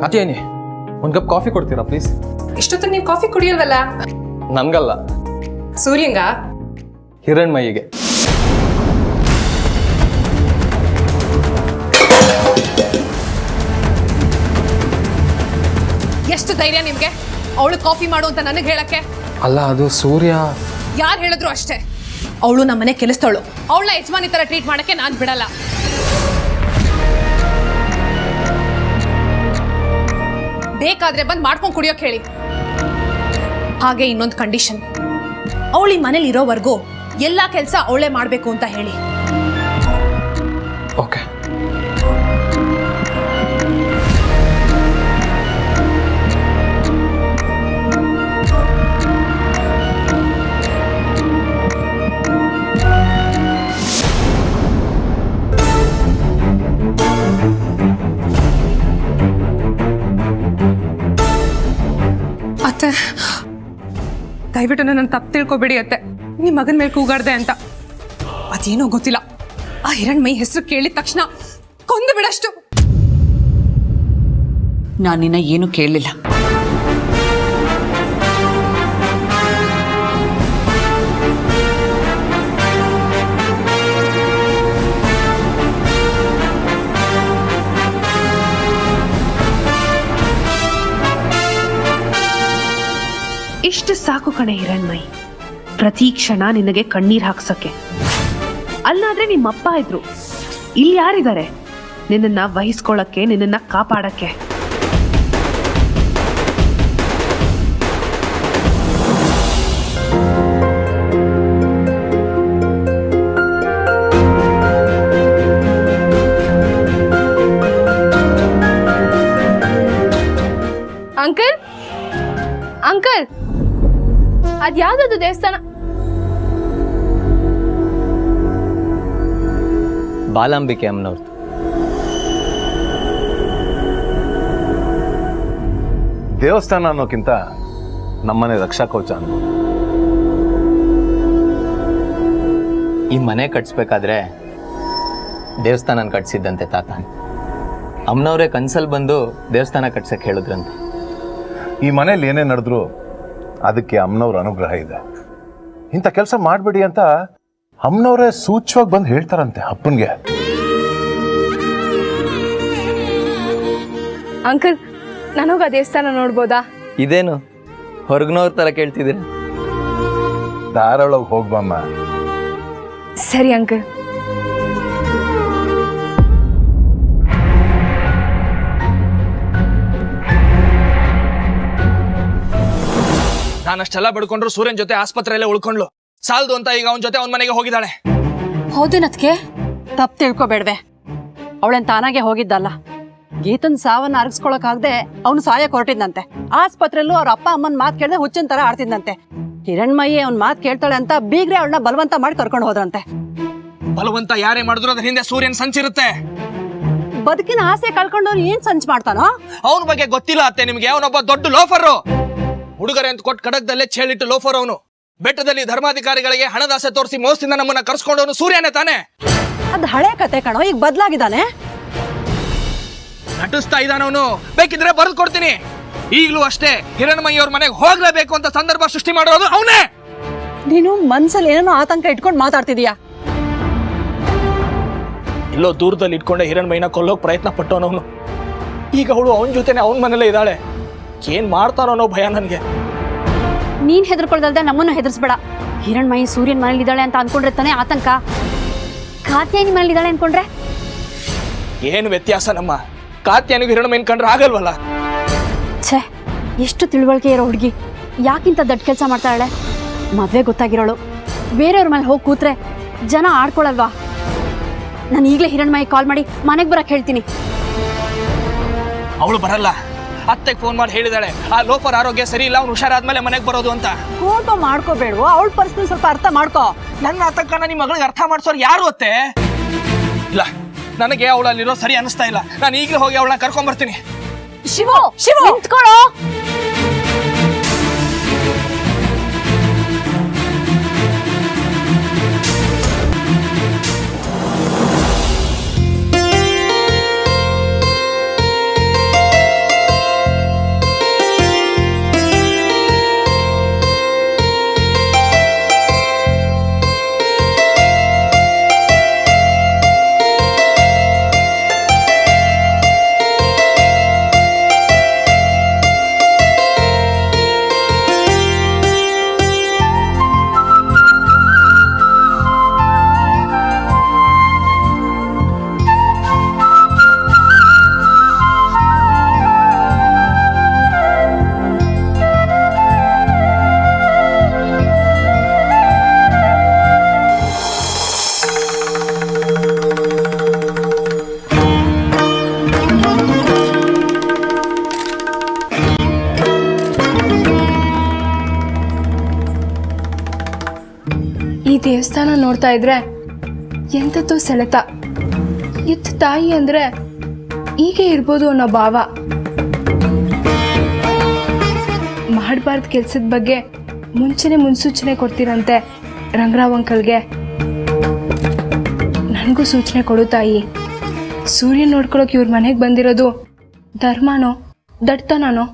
ಕಾತ್ಯಾಯಿನಿ, ಒಂದು cup coffee ಕೊಡ್ತೀರಾ please? ಇಷ್ಟೊತ್ತು ನೀವು ಕಾಫಿ ಕುಡಿಯಲ್ವಲ್ಲ? ನನ್ಗಲ್ಲ, ಸೂರ್ಯಂಗ. ಹಿರಣ್ಮಯಿಗೆ. ಎಷ್ಟು ಧೈರ್ಯ ನಿಮ್ಗೆ ಅವಳು ಕಾಫಿ ಮಾಡು ಅಂತ ನನಗೆ ಹೇಳಕ್ಕೆ? ಅಲ್ಲ, ಅದು ಸೂರ್ಯ. ಯಾರು ಹೇಳಿದ್ರು ಅಷ್ಟೇ, ಅವಳು ನಮ್ಮನೆ ಕೆಲಸದವಳು. ಅವಳನ್ನ ಯಜಮಾನಿ ತರ ಟ್ರೀಟ್ ಮಾಡಕ್ಕೆ ನಾನು ಬಿಡಲ್ಲ. ಬೇಕಾದ್ರೆ ಬಂದು ಮಾಡ್ಕೊಂಡು ಕುಡಿಯೋಕೆ ಹೇಳಿ. ಹಾಗೆ ಇನ್ನೊಂದು ಕಂಡೀಷನ್, ಅವಳು ಈ ಮನೇಲಿ ಇರೋವರೆಗೂ ಎಲ್ಲ ಕೆಲಸ ಅವಳೇ ಮಾಡಬೇಕು ಅಂತ ಹೇಳಿ. ಓಕೆ. ಅತ್ತೆ, ದಯವಿಟ್ಟು ನನ್ನ ತಪ್ಪು ತಿಳ್ಕೊಬೇಡಿ ಅತ್ತೆ. ನಿಮ್ಮ ಮಗನ ಮೇಲೆ ಕೂಗಾಡ್ದೆ ಅಂತ. ಅದೇನೋ ಗೊತ್ತಿಲ್ಲ, ಆ ಹಿರಣ್ಮಯಿ ಹೆಸರು ಕೇಳಿದ ತಕ್ಷಣ ಕೊಂದು ಬಿಡಷ್ಟು. ನಾನು ನಿನ್ನ ಏನು ಕೇಳಲಿಲ್ಲ. ಇಷ್ಟು ಸಾಕು ಕಣೆ ಹಿರಣ್ಮಯಿ, ಪ್ರತಿ ಕ್ಷಣ ನಿನಗೆ ಕಣ್ಣೀರ್ ಹಾಕ್ಸಕ್ಕೆ. ಅಲ್ಲಾದ್ರೆ ನಿಮ್ಮಪ್ಪ ಇದ್ರು, ಇಲ್ಲಿ ಯಾರಿದ್ದಾರೆ ನಿನ್ನನ್ನ ವಹಿಸ್ಕೊಳ್ಳಕ್ಕೆ, ನಿನ್ನನ್ನ ಕಾಪಾಡಕ್ಕೆ? ಅಂಕಲ್ ಅಂಕಲ್, ಅದ್ಯಾವ್ದದು ದೇವಸ್ಥಾನ? ಬಾಲಾಂಬಿಕೆ ಅಮ್ಮನವ್ರದ್ದು. ದೇವಸ್ಥಾನ ಅನ್ನೋಕ್ಕಿಂತ ನಮ್ಮನೆ ರಕ್ಷಾ ಕವಚ ಅನ್ಬೋದು. ಈ ಮನೆ ಕಟ್ಸ್ಬೇಕಾದ್ರೆ ದೇವಸ್ಥಾನ ಕಟ್ಸಿದ್ದಂತೆ ತಾತ. ಅಮ್ಮನವರೇ ಕನ್ಸಲ್ಲಿ ಬಂದು ದೇವಸ್ಥಾನ ಕಟ್ಸಕ್ಕೆ ಹೇಳಿದ್ರಂತೆ. ಈ ಮನೇಲಿ ಏನೇ ನಡೆದ್ರು ಅದಕ್ಕೆ ಅಮ್ಮನವ್ರ ಅನುಗ್ರಹ ಇದೆ. ಇಂಥ ಕೆಲಸ ಮಾಡಬೇಡಿ ಅಂತ ಅಮ್ಮನವರೇ ಸೂಚ್ಯವಾಗಿ ಬಂದು ಹೇಳ್ತಾರಂತೆ ಅಪ್ಪನಿಗೆ. ಅಂಕಲ್, ನನಗ ದೇವಸ್ಥಾನ ನೋಡ್ಬೋದಾ? ಇದೇನು ಹೊರಗ್ನವ್ರ ತರ ಕೇಳ್ತಿದ್ದೀರ? ಧಾರಾಳವಾಗಿ ಹೋಗ್ಬಮ್ಮ. ಸರಿ ಅಂಕಲ್. ನಾನಷ್ಟೆಲ್ಲ ಬಡ್ಕೊಂಡ್ರು ಸೂರ್ಯನ್ ಜೊತೆ ಆಸ್ಪತ್ರೆಯಲ್ಲೇ ಉಳ್ಕೊಂಡ್ಲು. ಸಾಲ್ದು ಅಂತ ಈಗ ಅವನ ಜೊತೆ ಅವನ ಮನೆಗೆ ಹೋಗಿದ್ದಾಳೆ. ಹೌದೇನತ್ಗೆ? ತಪ್ಪು ತಿಳ್ಕೊಬೇಡ್ವೆ. ಅವಳೇನ್ ತಾನಾಗೆ ಹೋಗಿದ್ದಲ್ಲ. ಗೀತನ್ ಸಾವನ್ನ ಅರಗಿಸ್ಕೊಳಕಾಗ್ದೆ ಅವನು ಸಾಯಕ್ ಹೊರಟಿದ್ನಂತೆ. ಆಸ್ಪತ್ರೆಯಲ್ಲೂ ಅವ್ರ ಅಪ್ಪ ಅಮ್ಮನ ಮಾತು ಕೇಳದೆ ಹುಚ್ಚಿನ ತರ ಆಡ್ತಿದ್ನಂತೆ. ಹಿರಣ್ಮಯಿ ಅವ್ನ ಮಾತು ಕೇಳ್ತಾಳೆ ಅಂತ ಬೀಗ್ರೆ ಅವಳನ್ನ ಬಲವಂತ ಮಾಡಿ ಕರ್ಕೊಂಡು ಹೋದ್ರಂತೆ. ಬಲವಂತ ಯಾರೇ ಮಾಡಿದ್ರು ಅದ್ರ ಹಿಂದೆ ಸೂರ್ಯನ್ ಸಂಚಿರುತ್ತೆ. ಬದುಕಿನ ಆಸೆ ಕಳ್ಕೊಂಡವ್ರು ಏನ್ ಸಂಚ್ ಮಾಡ್ತಾನೋ? ಅವನ ಬಗ್ಗೆ ಗೊತ್ತಿಲ್ಲ ಅತ್ತೆ ನಿಮ್ಗೆ. ಅವನೊಬ್ಬ ದೊಡ್ಡ ಲೋಫರ್. ಹುಡುಗರೆ ಅಂತ ಕೊಟ್ಟು ಕಡಗದಲ್ಲೇ ಛೇಳಿಟ್ಟು ಲೋಫರ್ ಅವನು. ಬೆಟ್ಟದಲ್ಲಿ ಧರ್ಮಾಧಿಕಾರಿಗಳಿಗೆ ಹಣದಾಸೆ ತೋರಿಸಿ ಮೋಸದಿಂದ ನಮ್ಮನ್ನ ಕರ್ಸ್ಕೊಂಡವನು ಸೂರ್ಯನೇ ತಾನೆ. ಅದ್ ಹಳೆ ಕತೆ ಕಣೋ, ಈಗ ಬದ್ಲಾಗಿದ್ದಾನೆ. ನಟಿಸ್ತಾ ಇದ್ದಾನವನು. ಬೇಕಿದ್ರೆ ಬರೆದು ಕೊಡ್ತೀನಿ. ಈಗಲೂ ಅಷ್ಟೇ ಹಿರಣ್ಮಯಿ ಅವ್ರ ಮನೆಗೆ ಹೋಗ್ಲೇಬೇಕು ಅಂತ ಸಂದರ್ಭ ಸೃಷ್ಟಿ ಮಾಡೋದು ಅವನೇ. ನೀನು ಮನ್ಸಲ್ಲಿ ಏನೋ ಆತಂಕ ಇಟ್ಕೊಂಡು ಮಾತಾಡ್ತಿದೀಯಾ. ಎಲ್ಲೋ ದೂರದಲ್ಲಿ ಇಟ್ಕೊಂಡೆ ಹಿರಣ್ಮಯಿನ ಕೊಲ್ಲೋಕ್ ಪ್ರಯತ್ನ ಪಟ್ಟವನವನು. ಈಗ ಅವಳು ಅವನ ಜೊತೆನೆ ಅವನ ಮನೇಲೇ ಇದ್ದಾಳೆ. ಏನ್ ಮಾಡ್ತಾನೋ ಅನ್ನೋ ಭಯ ನನಗೆ. ನೀನ್ ಹೆದರ್ಕೊಳ್ದಲ್ದೆ ನಮ್ಮನ್ನು ಹೆದರ್ಸ್ಬೇಡ. ಹಿರಣ್ಮಯಿ ಸೂರ್ಯನ್ ಮನೇಲಿದ್ದಾಳೆ ಅಂತ ಅನ್ಕೊಂಡ್ರೆ ತಾನೇ ಆತಂಕ. ಕಾತ್ಯಾಯಿನಿ ಮನೇಲಿದ್ದಾಳೆ ಅನ್ಕೊಂಡ್ರೆ ಏನು ವ್ಯತ್ಯಾಸ? ನಮ್ಮ ಕಾತ್ಯಾನಿಗೂ ಹಿರಣ್ಮಯಿನ ಕಂಡ್ರೆ ಆಗಲ್ವಲ್ಲ. ಛೇ, ಎಷ್ಟು ತಿಳುವಳಿಕೆ ಇರೋ ಹುಡುಗಿ ಯಾಕಿಂತ ದೊಡ್ಡ ಕೆಲಸ ಮಾಡ್ತಾಳೆ? ಮದ್ವೆ ಗೊತ್ತಾಗಿರೋಳು ಬೇರೆಯವ್ರ ಮೇಲೆ ಹೋಗಿ ಕೂತ್ರೆ ಜನ ಆಡ್ಕೊಳಲ್ವಾ? ನಾನು ಈಗಲೇ ಹಿರಣ್ಮಯಿ ಕಾಲ್ ಮಾಡಿ ಮನೆಗೆ ಬರಕ್ ಹೇಳ್ತೀನಿ. ಅವಳು ಬರಲ್ಲ. ಅತ್ತೆಗೆ ಫೋನ್ ಮಾಡಿ ಹೇಳಿದಾಳೆ ಆ ಲೋಫರ್ ಆರೋಗ್ಯ ಸರಿ ಇಲ್ಲ, ಅವ್ನು ಹುಷಾರಾದ್ಮೇಲೆ ಮನೆಗೆ ಬರೋದು ಅಂತ. ಕೋಪ ಮಾಡ್ಕೋಬೇಡು, ಅವಳ ಪರಿಸ್ಥಿತಿ ಸ್ವಲ್ಪ ಅರ್ಥ ಮಾಡ್ಕೋ. ನನ್ನ ಆತಂಕನ ನಿಮ್ಮ ಮಗಳಿಗೆ ಅರ್ಥ ಮಾಡ್ಸೋರು ಯಾರು ಅತ್ತೆ? ಇಲ್ಲ, ನನಗೆ ಅವಳಲ್ಲಿರೋ ಸರಿ ಅನಿಸ್ತಾ ಇಲ್ಲ. ನಾನು ಈಗಲೇ ಹೋಗಿ ಅವಳನ್ನ ಕರ್ಕೊಂಡ್ ಬರ್ತೀನಿ. ಶಿವು, ನಿಂತ್ಕೊಳ್ಳೋ. ದೇವಸ್ಥಾನ ನೋಡ್ತಾ ಇದ್ರೆ ಎಂಥದ್ದು ಸೆಳೆತ. ಎತ್ತು ತಾಯಿ ಅಂದ್ರೆ ಹೀಗೆ ಇರ್ಬೋದು ಅನ್ನೋ ಭಾವ. ಮಾಡಬಾರ್ದು ಕೆಲ್ಸದ ಬಗ್ಗೆ ಮುಂಚೆನೆ ಮುನ್ಸೂಚನೆ ಕೊಡ್ತೀರಂತೆ ರಂಗರಾವ್ ಅಂಕಲ್ಗೆ. ನನಗೂ ಸೂಚನೆ ಕೊಡು ತಾಯಿ. ಸೂರ್ಯ ನೋಡ್ಕೊಳಕ್ಕೆ ಇವ್ರ ಮನೆಗೆ ಬಂದಿರೋದು ಧರ್ಮನೋ ದಡ್ತನೋ?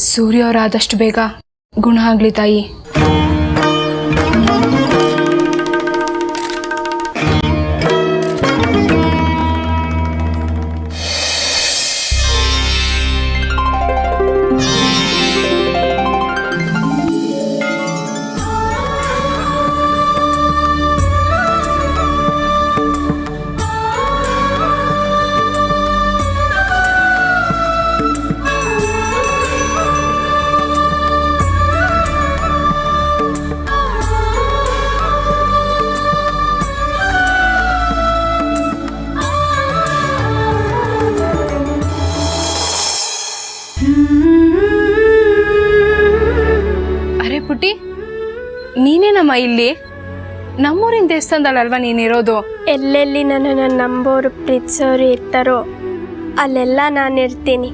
ಸೂರ್ಯ ಅವರಾದಷ್ಟು ಬೇಗ ಗುಣ ಆಗ್ಲಿ ತಾಯಿ. ಅರೆ ಪುಟಿ, ನೀನೇನಮ್ಮ ಇಲ್ಲಿ? ನಮ್ಮೂರಿನ ದೇವಸ್ಥಾನದಲ್ಲಲ್ವಾ ನೀನಿರೋದು? ಎಲ್ಲೆಲ್ಲಿ ನನ್ನನ್ನು ನಂಬೋರು ಪ್ರೀತಿಸೋರು ಇರ್ತಾರೋ ಅಲ್ಲೆಲ್ಲ ನಾನಿರ್ತೀನಿ.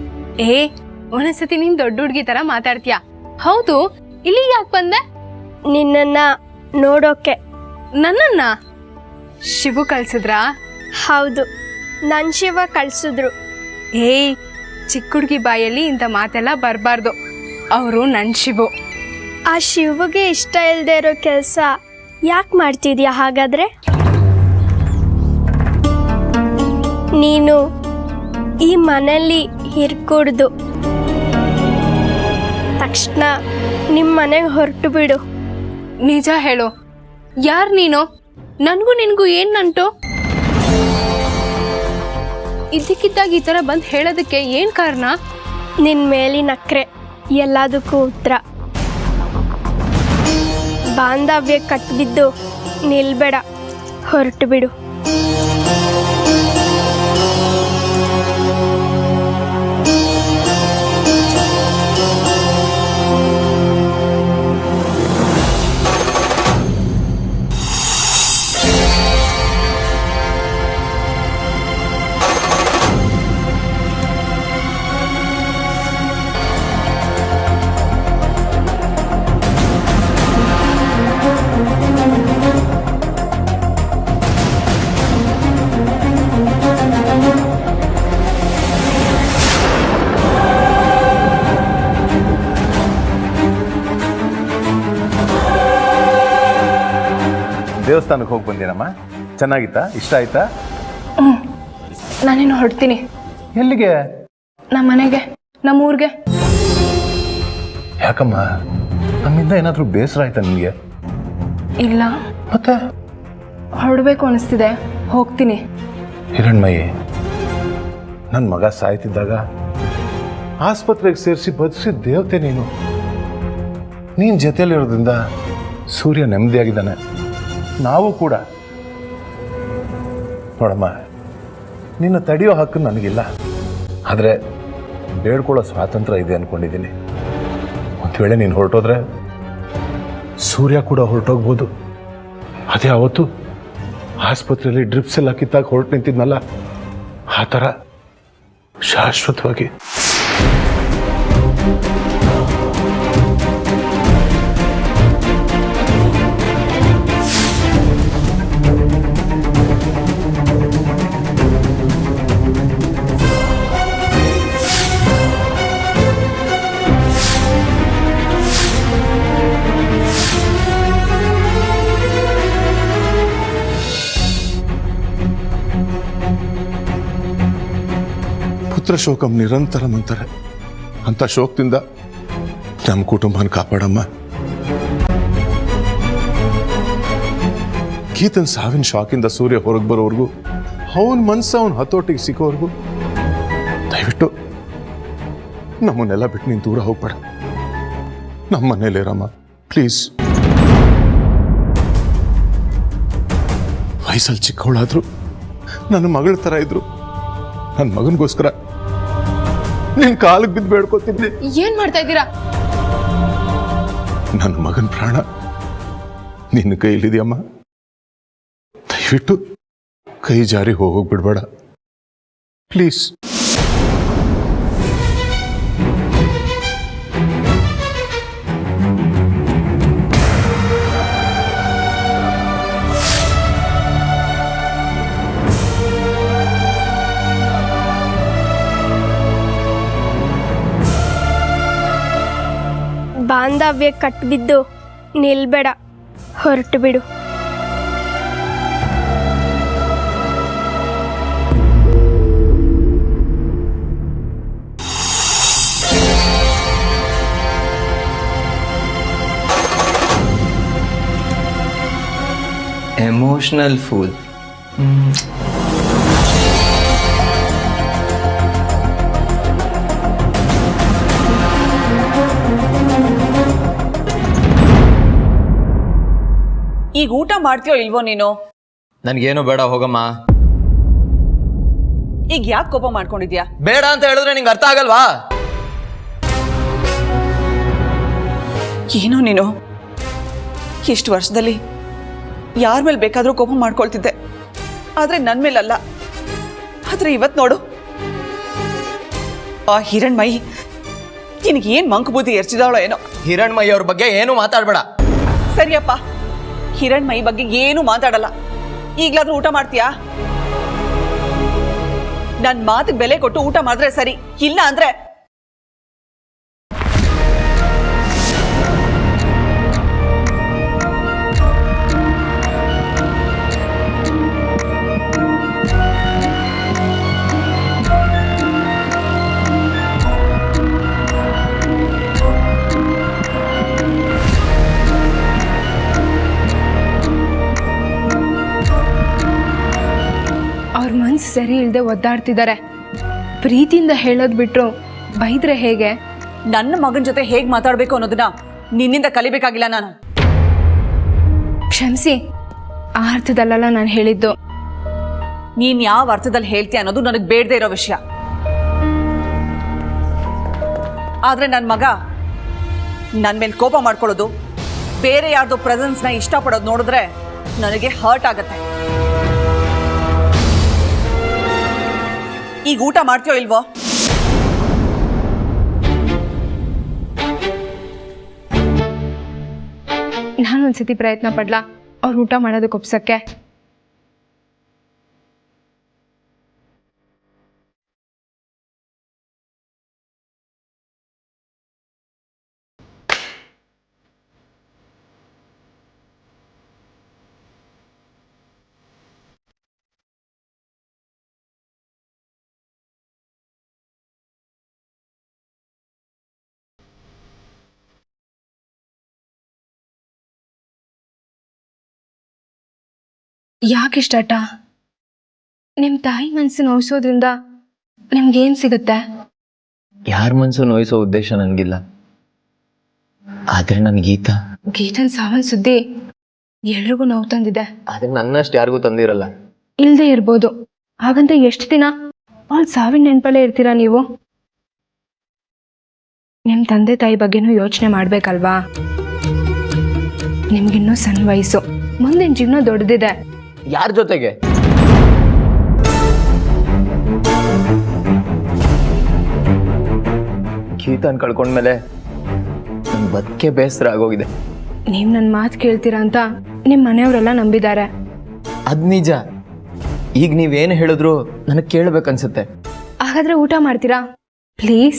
ಒಂದೊಂದ್ಸತಿ ನೀನ್ ದೊಡ್ಡ ಹುಡುಗಿ ತರ ಮಾತಾಡ್ತೀಯ. ಹೌದು, ಇಲ್ಲಿ ಯಾಕೆ ಬಂದೆ? ನಿನ್ನನ್ನ ನೋಡೋಕೆ. ನನ್ನನ್ನ ಶಿವು ಕಳ್ಸಿದ್ರಾ? ಹೌದು, ನನ್ನ ಶಿವ ಕಳ್ಸಿದ್ರು. ಚಿಕ್ಕ ಹುಡುಗಿ ಬಾಯಲ್ಲಿ ಇಂಥ ಮಾತೆಲ್ಲ ಬರಬಾರ್ದು. ಅವರು ನನ್ನ ಶಿವು. ಆ ಶಿವಗೆ ಇಷ್ಟ ಇಲ್ಲದೆ ಇರೋ ಕೆಲಸ ಯಾಕೆ ಮಾಡ್ತಿದ್ಯಾ ಹಾಗಾದ್ರೆ? ನೀನು ಈ ಮನೆಯಲ್ಲಿ ಇರ್ಕೂಡ್ದು. ತಕ್ಷಣ ನಿಮ್ಮ ಮನೆಗೆ ಹೊರಟು ಬಿಡು. ನಿಜ ಹೇಳು, ಯಾರು ನೀನು? ನನಗೂ ನಿನಗೂ ಏನು ನಂಟು? ಇದ್ದಕ್ಕಿದ್ದಾಗ ಈ ಥರ ಬಂದು ಹೇಳೋದಕ್ಕೆ ಏನು ಕಾರಣ? ನಿನ್ನ ಮೇಲಿನ ಅಕ್ರೆ ಎಲ್ಲದಕ್ಕೂ ಉತ್ತರ. ಬಾಂಧವ್ಯ ಕಟ್ಬಿದ್ದು ನಿಲ್ಬೇಡ, ಹೊರಟು ಬಿಡು. ದೇವಸ್ಥಾನಕ್ಕೆ ಹೋಗಿ ಬಂದೇನಮ್ಮ? ಚೆನ್ನಾಗಿತ್ತಾ? ಇಷ್ಟ ಆಯ್ತಾ? ನಾನೇನು ಹೊರಡ್ತೀನಿ. ಎಲ್ಲಿಗೆ? ನಮ್ಮ ಮನೆಗೆ, ನಮ್ಮೂರಿಗೆ. ಯಾಕಮ್ಮ, ನಮ್ಮಿಂದ ಏನಾದರೂ ಬೇಸರ ಆಯ್ತಾ ನಿಮಗೆ? ಇಲ್ಲ, ಮತ್ತೆ ಹೊರಡಬೇಕು ಅನಿಸ್ತಿದೆ, ಹೋಗ್ತೀನಿ. ಹಿರಣ್ಮಯಿ, ನನ್ನ ಮಗ ಸಾಯ್ತಿದ್ದಾಗ ಆಸ್ಪತ್ರೆಗೆ ಸೇರಿಸಿ ಬದುಕಿಸಿದ ದೇವತೆ ನೀನು. ನೀನು ಜೊತೆಯಲ್ಲಿರೋದ್ರಿಂದ ಸೂರ್ಯ ನೆಮ್ಮದಿಯಾಗಿದ್ದಾನೆ, ನಾವು ಕೂಡ. ನೋಡಮ್ಮ, ನಿನ್ನ ತಡೆಯೋ ಹಕ್ಕು ನನಗಿಲ್ಲ, ಆದರೆ ಬೇಡ್ಕೊಳ್ಳೋ ಸ್ವಾತಂತ್ರ್ಯ ಇದೆ ಅಂದ್ಕೊಂಡಿದ್ದೀನಿ. ಒಂದು ವೇಳೆ ನೀನು ಹೊರಟೋದ್ರೆ ಸೂರ್ಯ ಕೂಡ ಹೊರಟೋಗ್ಬೋದು. ಅದೇ ಅವತ್ತು ಆಸ್ಪತ್ರೆಯಲ್ಲಿ ಡ್ರಿಪ್ಸ್ ಎಲ್ಲ ಕಿತ್ತಾಗ ಹೊರಟು ನಿಂತಿದ್ನಲ್ಲ, ಆ ಥರ ಶಾಶ್ವತವಾಗಿ. ಪುತ್ರ ಶೋಕಂ ನಿರಂತರಂ ಅಂತಾರೆ. ಅಂತ ಶೋಕದಿಂದ ನಮ್ಮ ಕುಟುಂಬನ ಕಾಪಾಡಮ್ಮ. ಗೀತನ್ ಸಾವಿನ ಶಾಕಿಂದ ಸೂರ್ಯ ಹೊರಗೆ ಬರೋವರೆಗೂ, ಅವನ ಮನ್ಸು ಅವನ ಹತೋಟಿಗೆ ಸಿಗೋವರೆಗೂ ದಯವಿಟ್ಟು ನಮ್ಮನ್ನೆಲ್ಲ ಬಿಟ್ಟು ನೀನು ದೂರ ಹೋಗ್ಬೇಡ. ನಮ್ಮ ಮನೇಲಿರಮ್ಮ ಪ್ಲೀಸ್. ವಯಸ್ಸಲ್ಲಿ ಚಿಕ್ಕವಳಾದ್ರು ನನ್ನ ಮಗಳ ಥರ ಇದ್ರು. ನನ್ನ ಮಗನಿಗೋಸ್ಕರ ನಿನ್ ಕಾಲಿಗೆ ಬಿದ್ದು ಬೇಡ್ಕೋತಿದ್ದೆ. ಏನ್ ಮಾಡ್ತಾ ಇದ್ದೀರಾ? ನನ್ನ ಮಗನ ಪ್ರಾಣ ನಿನ್ನ ಕೈಲಿದೆಯಮ್ಮ. ದಯವಿಟ್ಟು ಕೈ ಜಾರಿ ಹೋಗ್ಬಿಡ್ಬೇಡ ಪ್ಲೀಸ್. ಬಾಂಧವ್ಯ ಕಟ್ಬಿದ್ದು ನಿಲ್ಬೇಡ, ಹೊರಟು ಬಿಡು. Emotional fool. ಈಗ ಊಟ ಮಾಡ್ತೀಯೋ ಇಲ್ವೋ ನೀನು? ನನ್ಗೇನು ಬೇಡ, ಹೋಗಮ್ಮ. ಈಗ ಯಾಕೆ ಕೋಪ ಮಾಡ್ಕೊಂಡಿದ್ಯಾ? ಬೇಡ ಅಂತ ಹೇಳಿದ್ರೆ ನಿಂಗೆ ಅರ್ಥ ಆಗಲ್ವಾ? ಏನೋ ನೀನು ಎಷ್ಟು ವರ್ಷದಲ್ಲಿ ಯಾರ ಮೇಲೆ ಬೇಕಾದ್ರೂ ಕೋಪ ಮಾಡ್ಕೊಳ್ತಿದ್ದೆ, ಆದ್ರೆ ನನ್ ಮೇಲಲ್ಲ. ಆದ್ರೆ ಇವತ್ ನೋಡು, ಆ ಹಿರಣ್ಮಯಿ ನಿನಗೆ ಏನ್ ಮಂಕು ಬುದ್ಧಿ ಎರ್ಚಿದಾಳೋ ಏನೋ. ಹಿರಣ್ಮಯ್ಯ ಅವ್ರ ಬಗ್ಗೆ ಏನು ಮಾತಾಡ್ಬೇಡ. ಸರಿಯಪ್ಪ, ಹಿರಣ್ಮಯಿ ಬಗ್ಗೆ ಏನು ಮಾತಾಡಲ್ಲ. ಈಗ್ಲಾದ್ರೂ ಊಟ ಮಾಡ್ತೀಯಾ? ನನ್ ಮಾತಿಗೆ ಬೆಲೆ ಕೊಟ್ಟು ಊಟ ಮಾಡಿದ್ರೆ ಸರಿ, ಇಲ್ಲ ಅಂದ್ರೆ ಅವ್ರ ಮನ್ಸು ಸರಿ ಇಲ್ಲದೆ ಒದ್ದಾಡ್ತಿದ್ದಾರೆ. ಪ್ರೀತಿಯಿಂದ ಹೇಳೋದು ಬಿಟ್ರು ಬೈದ್ರೆ ಹೇಗೆ? ನನ್ನ ಮಗನ ಜೊತೆ ಹೇಗ್ ಮಾತಾಡ್ಬೇಕು ಅನ್ನೋದನ್ನ ನಿನ್ನಿಂದ ಕಲಿಬೇಕಾಗಿಲ್ಲ ನಾನು. ಕ್ಷಮಿಸಿ, ಆ ಅರ್ಥದಲ್ಲ ನಾನು ಹೇಳಿದ್ದು. ನೀನ್ ಯಾವ ಅರ್ಥದಲ್ಲಿ ಹೇಳ್ತೀಯ ಅನ್ನೋದು ನನಗೆ ಬೇಡದೇ ಇರೋ ವಿಷಯ. ಆದ್ರೆ ನನ್ನ ಮಗ ನನ್ನ ಮೇಲೆ ಕೋಪ ಮಾಡ್ಕೊಳ್ಳೋದು, ಬೇರೆ ಯಾರ್ದೋ ಪ್ರೆಸೆನ್ಸ್ನ ಇಷ್ಟಪಡೋದು ನೋಡಿದ್ರೆ ನನಗೆ ಹರ್ಟ್ ಆಗತ್ತೆ. ಈಗ ಊಟ ಮಾಡ್ತೀಯೋ ಇಲ್ವೋ? ನಾನೊಂದ್ಸತಿ ಪ್ರಯತ್ನ ಪಡ್ಲಾ ಅವ್ರು ಊಟ ಮಾಡೋದಕ್ಕೆ ಒಪ್ಸಕ್ಕೆ? ಯಾಕಿಷ್ಟಟ? ನಿಮ್ಮ ತಾಯಿ ಮನಸ್ಸು ನೋಯಿಸೋದ್ರಿಂದ ನಿಮ್ಗೇನು ಸಿಗುತ್ತೆ? ಯಾರ ಮನಸ್ಸು ನೋಯಿಸೋ ಉದ್ದೇಶ ನನಗಿಲ್ಲ. ಆದ್ರೆ ನನ್ನ ಗೀತನ್ ಸಾವನ್ ಸುದ್ದಿ ಎಲ್ರಿಗೂ ನೋವು ತಂದಿದೆ. ಆದ್ರೆ ನನ್ನಷ್ಟು ಯಾರಿಗೂ ತಂದಿರಲ್ಲ. ಇಲ್ಲದೆ ಇರ್ಬೋದು, ಹಾಗಂತ ಎಷ್ಟು ದಿನ ಅವ್ಳ ಸಾವಿನ ನೆನಪಲ್ಲೇ ಇರ್ತೀರಾ ನೀವು? ನಿಮ್ಮ ತಂದೆ ತಾಯಿ ಬಗ್ಗೆನೂ ಯೋಚನೆ ಮಾಡ್ಬೇಕಲ್ವಾ? ನಿಮ್ಗಿನ್ನೂ ಸಣ್ಣ ವಯಸ್ಸು, ಮುಂದಿನ ಜೀವನ ದೊಡ್ಡದಿದೆ. ಯಾರ ಜೊತೆಗೆ? ಗೀತನ್ ಕಳ್ಕೊಂಡ್ಮೇಲೆ ನನ್ ಬದುಕೆ ಬೇಸರ ಆಗೋಗಿದೆ. ನೀವು ನನ್ನ ಮಾತು ಕೇಳ್ತೀರಾ ಅಂತ ನಿಮ್ಮ ಮನೆಯವರೆಲ್ಲ ನಂಬಿದ್ದಾರೆ. ಅದ್ ನಿಜ. ಈಗ ನೀವೇನು ಹೇಳಿದ್ರು ನನಗೆ ಕೇಳ್ಬೇಕನ್ಸುತ್ತೆ. ಹಾಗಾದ್ರೆ ಊಟ ಮಾಡ್ತೀರಾ ಪ್ಲೀಸ್?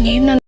ನೀವು ನನ್ನ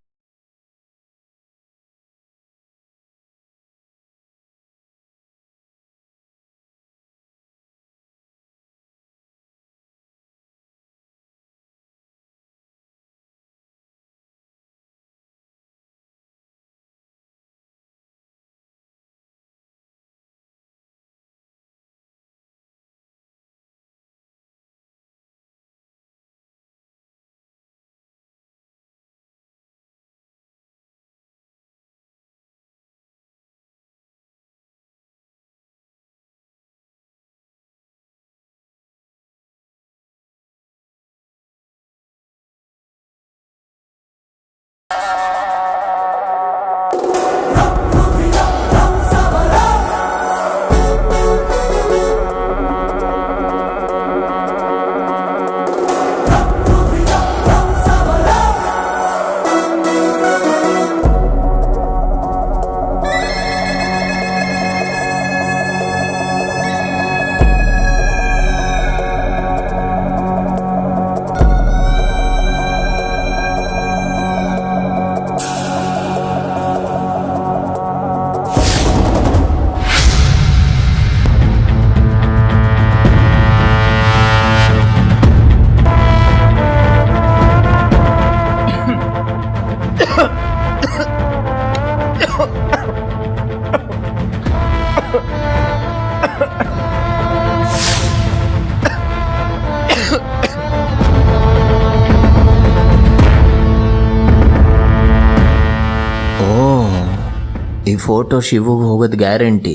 ಈ ಫೋಟೋ ಶಿವಗೆ ಹೋಗೋದು ಗ್ಯಾರಂಟಿ.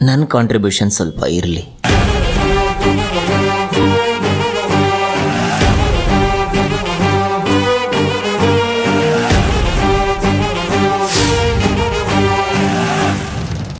ನನ್ನ ಕಾಂಟ್ರಿಬ್ಯೂಷನ್ ಸ್ವಲ್ಪ ಇರಲಿ.